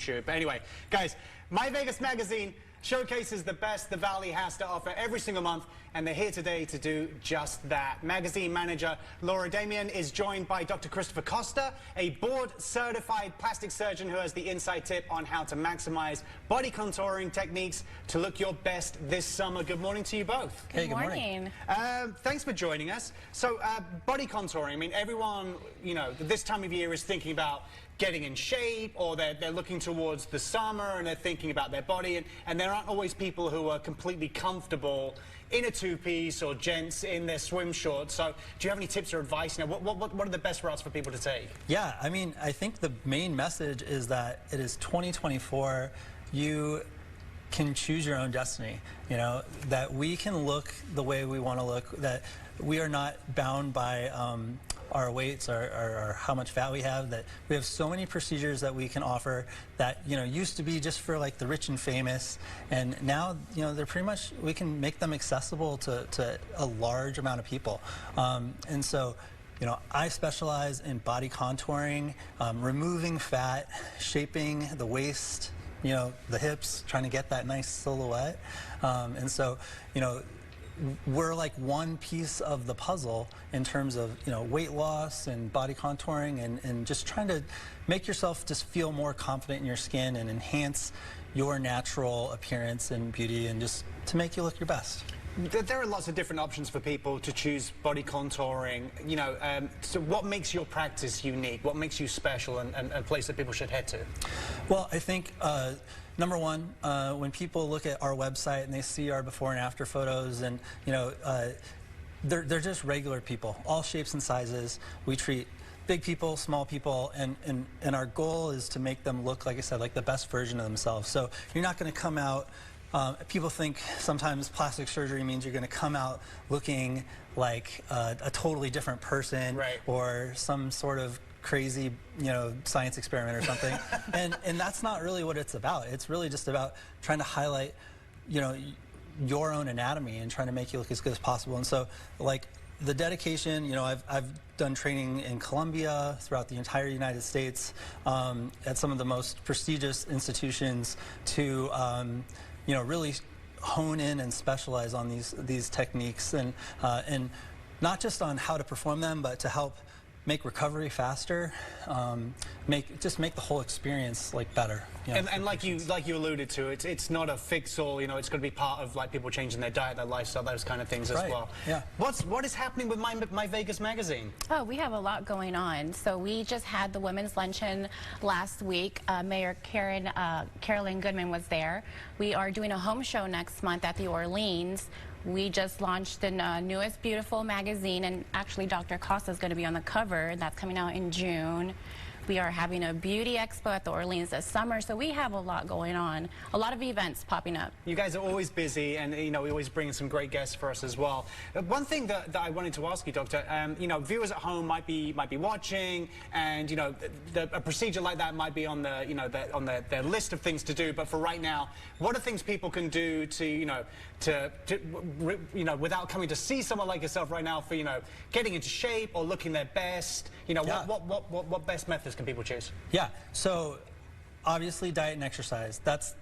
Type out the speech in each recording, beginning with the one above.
YouTube. But anyway, guys, My Vegas Magazine showcases the best the Valley has to offer every single month, and they're here today to do just that. Magazine manager Laura Damian is joined by Dr. Christopher Costa, a board-certified plastic surgeon who has the inside tip on how to maximize body contouring techniques to look your best this summer. Good morning to you both. Good morning. Thanks for joining us. So, body contouring, I mean, everyone, you know, this time of year is thinking about getting in shape, or they're looking towards the summer and they're thinking about their body, and there aren't always people who are completely comfortable in a two-piece or gents in their swim shorts. So do you have any tips or advice? You know, what are the best routes for people to take? Yeah, I mean, I think the main message is that it is 2024. You can choose your own destiny, you know, that we can look the way we want to look, that we are not bound by our weights or how much fat we have, that we have so many procedures that we can offer that, you know, used to be just for like the rich and famous, and now, you know, they're pretty much, we can make them accessible to a large amount of people. And so, you know, I specialize in body contouring, removing fat, shaping the waist, you know, the hips, trying to get that nice silhouette. And so, you know, we're like one piece of the puzzle in terms of, you know, weight loss and body contouring, and just trying to make yourself just feel more confident in your skin and enhance your natural appearance and beauty, and just to make you look your best. There are lots of different options for people to choose body contouring. You know, so what makes your practice unique? What makes you special, and a place that people should head to? Well, I think number one, when people look at our website and they see our before and after photos, and you know, they're just regular people, all shapes and sizes. We treat big people, small people, and our goal is to make them look, like I said, like the best version of themselves. So you're not going to come out. People think sometimes plastic surgery means you're going to come out looking like a totally different person, right, or some sort of crazy, you know, science experiment or something. and that's not really what it's about. It's really just about trying to highlight, you know, your own anatomy and trying to make you look as good as possible. And so, like, the dedication, you know, I've done training in Colombia, throughout the entire United States, at some of the most prestigious institutions, to you know, really hone in and specialize on these techniques, and not just on how to perform them, but to help make recovery faster, just make the whole experience like better. You know, and like you alluded to, it's not a fix-all. You know, it's going to be part of like people changing their diet, their lifestyle, those kind of things as well. Yeah. What is happening with My Vegas Magazine? Oh, we have a lot going on. So we just had the women's luncheon last week. Mayor Carolyn Goodman was there. We are doing a home show next month at the Orleans. We just launched the newest beautiful magazine, and actually Dr. Costa is going to be on the cover. That's coming out in June. We are having a beauty expo at the Orleans this summer, so we have a lot going on. A lot of events popping up. You guys are always busy, and you know, we always bring some great guests for us as well. One thing that I wanted to ask you, Doctor, you know, viewers at home might be watching, and you know, a procedure like that might be on the, you know, on their list of things to do. But for right now, what are things people can do to, you know, you know, without coming to see someone like yourself right now, for, you know, getting into shape or looking their best? You know, yeah, what best methods can people choose? Yeah, so obviously diet and exercise. That's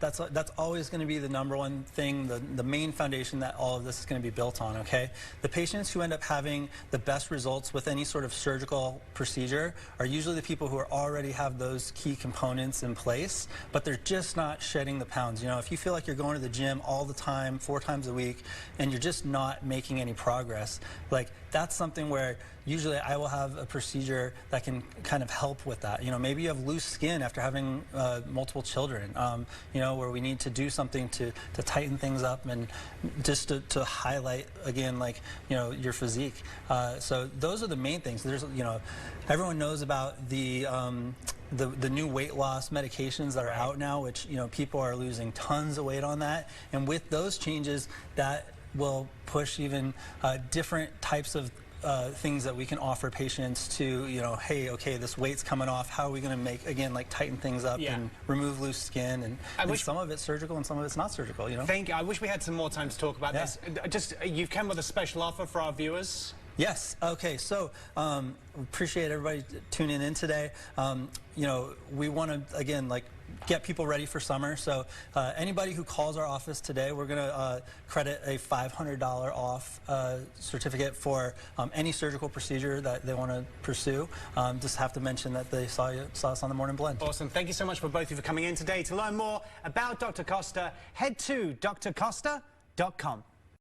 always going to be the number one thing, the main foundation that all of this is going to be built on, okay? The patients who end up having the best results with any sort of surgical procedure are usually the people who already have those key components in place, but they're just not shedding the pounds. You know, if you feel like you're going to the gym all the time, 4 times a week, and you're just not making any progress, like, that's something where usually I will have a procedure that can kind of help with that. You know, maybe you have loose skin after having multiple children, you know, where we need to do something to tighten things up, and just to highlight, again, like, you know, your physique. So those are the main things. There's, you know, everyone knows about the new weight loss medications that are out now, which, you know, people are losing tons of weight on that. And with those changes, that will push even different types of things that we can offer patients to, you know, hey, okay, this weight's coming off. How are we going to make, again, like, tighten things up, yeah, and remove loose skin? And some of it's surgical and some of it's not surgical, you know? Thank you. I wish we had some more time to talk about this. Just, you've come with a special offer for our viewers. Yes. Okay. So appreciate everybody tuning in today. You know, we want to, again, like, get people ready for summer. So anybody who calls our office today, we're going to credit a $500 off certificate for any surgical procedure that they want to pursue. Just have to mention that they saw us on the Morning Blend. Awesome. Thank you so much for both of you for coming in today. To learn more about Dr. Costa, head to drcosta.com.